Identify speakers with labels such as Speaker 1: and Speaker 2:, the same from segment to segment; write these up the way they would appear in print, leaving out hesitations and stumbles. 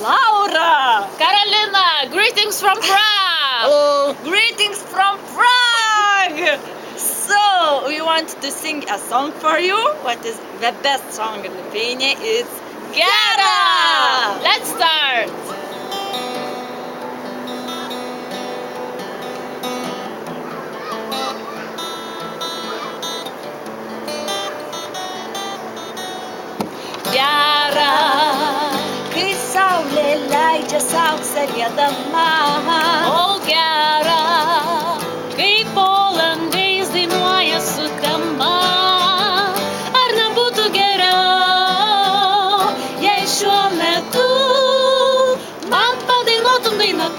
Speaker 1: Laura!
Speaker 2: Carolina, greetings from Prague!
Speaker 1: Hello! Greetings from Prague! So, we want to sing a song for you. What is the best song in Lithuania? It's Gera!
Speaker 2: Let's start!
Speaker 1: Gera, kai saulė leidžia auksą liedama.
Speaker 2: O gera, kai po langais dainuoja sutema. Ar nebūtų geriau, jei šiuo metu man padainuotum dainą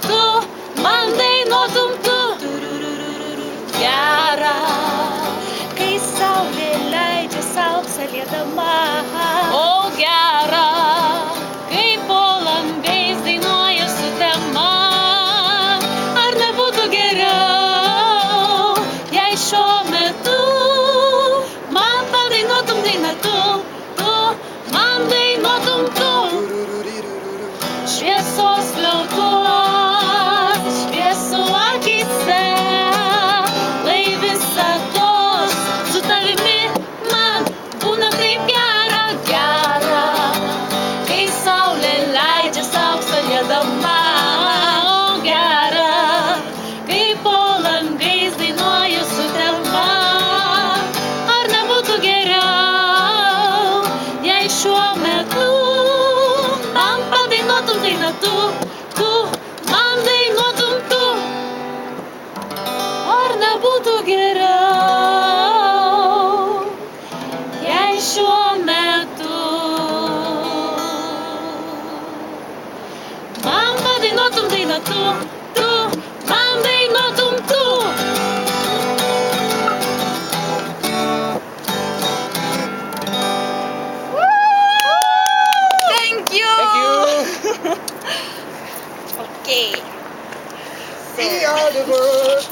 Speaker 2: tu man dainuotum tu.
Speaker 1: Gera, kai saulė leidžia auksą liedama.
Speaker 2: O gera, kai po langais dainuoja sutema. Ar nebūtų geriau, jei šiuo metu man padainuotum dainą tu man dainuotum tu. Šviesos skliautos, šviesų akyse, lai visados su tavimi man būna taip gera, gera, kai saulė leidžia auksą liedama. O gera, kai po langais dainuoju sutema. Ar nebūtų geriau, jei šiuo metu man padainuotum dainą tu man dainuotum tu. Ar nebūtų geriau, jei šiuo metu man padainuotum dainą tu man dainuotum tu.
Speaker 1: Thank you!
Speaker 3: Thank you!
Speaker 1: Okay.
Speaker 3: We are the world.